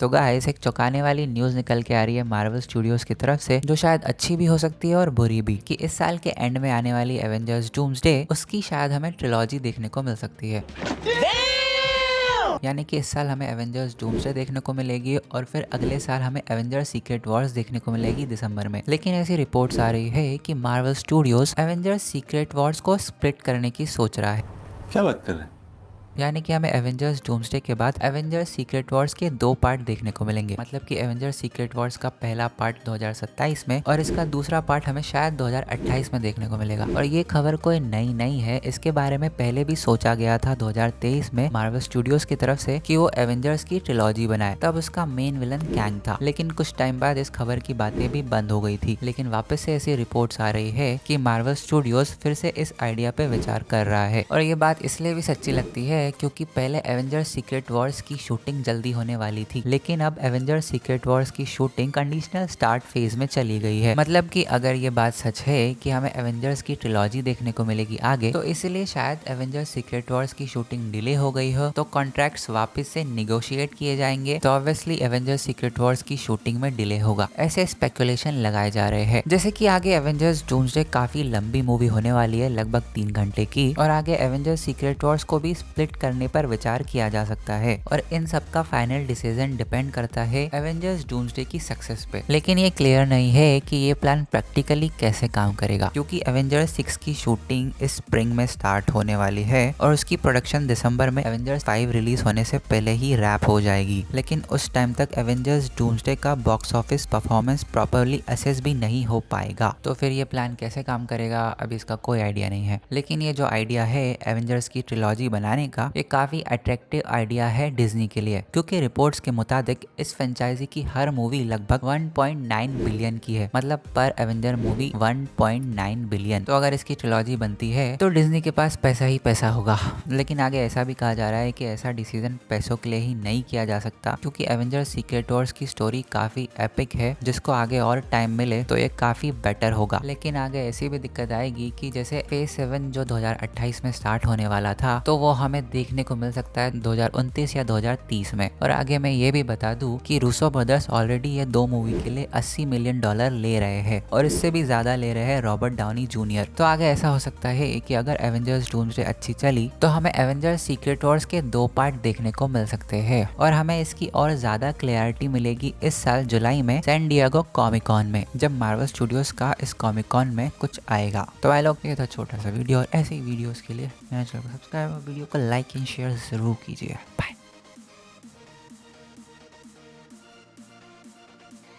तो गाइस एक चौंकाने वाली न्यूज़ निकल के आ रही है मार्वल स्टूडियोज की तरफ से, जो शायद अच्छी भी हो सकती है और बुरी भी, कि इस साल के एंड में आने वाली एवेंजर्स डूम्सडे उसकी शायद हमें ट्रिलॉजी देखने को मिल सकती है। यानी कि इस साल हमें एवेंजर्स डूम्सडे देखने को मिलेगी और फिर अगले साल हमें एवेंजर्स सीक्रेट वॉर्स देखने को मिलेगी दिसंबर में। लेकिन ऐसी रिपोर्ट्स आ रही है कि Marvel studios Avengers secret Wars को स्प्लिट करने की सोच रहा है। क्या बात कर रहे हैं? यानी कि हमें एवेंजर्स डूम्सडे के बाद एवेंजर्स सीक्रेट वॉर्स के 2 पार्ट देखने को मिलेंगे। मतलब कि एवेंजर्स सीक्रेट वॉर्स का पहला पार्ट 2027 में और इसका दूसरा पार्ट हमें शायद 2028 में देखने को मिलेगा। और ये खबर कोई नई नहीं है, इसके बारे में पहले भी सोचा गया था 2023 में मार्वल स्टूडियोज की तरफ से कि वो एवेंजर्स की ट्रिलॉजी बनाए। तब उसका मेन विलन कैंग था, लेकिन कुछ टाइम बाद इस खबर की बातें भी बंद हो गई थी। लेकिन वापस से ऐसी रिपोर्ट्स आ रही है कि मार्वल स्टूडियोज फिर से इस आइडिया पे विचार कर रहा है। और ये बात इसलिए भी सच्ची लगती है क्योंकि पहले एवेंजर्स सीक्रेट वॉर्स की शूटिंग जल्दी होने वाली थी, लेकिन अब एवेंजर्स सीक्रेट वॉर्स की शूटिंग कंडीशनल स्टार्ट फेज में चली गई है। मतलब कि अगर ये बात सच है कि हमें एवेंजर्स की ट्रिलॉजी देखने को मिलेगी आगे, तो इसलिए शायद एवेंजर्स सीक्रेट वॉर्स की शूटिंग डिले हो गई हो, तो कॉन्ट्रैक्ट्स वापस से निगोशिएट किए जाएंगे, तो ऑब्वियसली एवेंजर्स सीक्रेट वॉर्स की शूटिंग में डिले होगा। ऐसे स्पेकुलेशन लगाए जा रहे हैं। जैसे कि आगे एवेंजर्स डूम्सडे काफी लंबी मूवी होने वाली है, लगभग 3 घंटे की, और आगे एवेंजर्स सीक्रेट वॉर्स को भी स्प्लिट करने पर विचार किया जा सकता है। और इन सब का फाइनल डिसीजन डिपेंड करता है एवेंजर्स डूम्सडे की सक्सेस पे। लेकिन ये क्लियर नहीं है कि ये प्लान प्रैक्टिकली कैसे काम करेगा, क्योंकि एवेंजर्स 6 की शूटिंग इस स्प्रिंग में स्टार्ट होने वाली है और उसकी प्रोडक्शन दिसंबर में एवेंजर्स 5 रिलीज होने से पहले ही रैप हो जाएगी। लेकिन उस टाइम तक एवेंजर्स डूम्सडे का box office performance properly assess भी नहीं हो पाएगा। तो फिर ये प्लान कैसे काम करेगा, अभी इसका कोई आइडिया नहीं है। लेकिन ये जो आइडिया है एवेंजर्स की ट्रिलॉजी बनाने का, ये काफी अट्रैक्टिव आइडिया है डिज्नी के लिए, क्योंकि रिपोर्ट्स के मुताबिक इस फ्रेंचाइजी की हर मूवी लगभग 1.9 बिलियन की है। मतलब पर एवेंजर मूवी 1.9 बिलियन। तो अगर इसकी ट्रिलॉजी बनती है तो डिज्नी के पास पैसा ही पैसा होगा। लेकिन आगे ऐसा भी कहा जा रहा है कि ऐसा डिसीजन पैसों के लिए ही नहीं किया जा सकता, क्योंकि एवेंजर सीक्रेट वॉर्स की स्टोरी काफी एपिक है, जिसको आगे और टाइम मिले तो ये काफी बेटर होगा। लेकिन आगे ऐसी भी दिक्कत आएगी कि जैसे फेज 7 जो 2028 में स्टार्ट होने वाला था, तो वो हमें देखने को मिल सकता है 2029 या 2030 में। और आगे मैं ये भी बता दूं कि रूसो ब्रदर्स ऑलरेडी ये 2 मूवी के लिए $80 मिलियन ले रहे हैं और इससे भी ज्यादा ले रहे हैं रॉबर्ट डाउनी जूनियर। तो आगे ऐसा हो सकता है कि अगर एवेंजर्स डूम्सडे अच्छी चली तो हमें एवेंजर्स सीक्रेट वॉर्स के 2 पार्ट देखने को मिल सकते हैं। और हमें इसकी और ज्यादा क्लैरिटी मिलेगी इस साल जुलाई में सैन डिएगो कॉमिक कॉन में, जब मार्वल स्टूडियोज का इस कॉमिक कॉन में कुछ आएगा। तो भाई लोग, ये था छोटा सा वीडियो, और ऐसे ही वीडियोस के लिए मेरे चैनल को सब्सक्राइब और वीडियो को लाइक एंड शेयर जरूर कीजिए। बाय।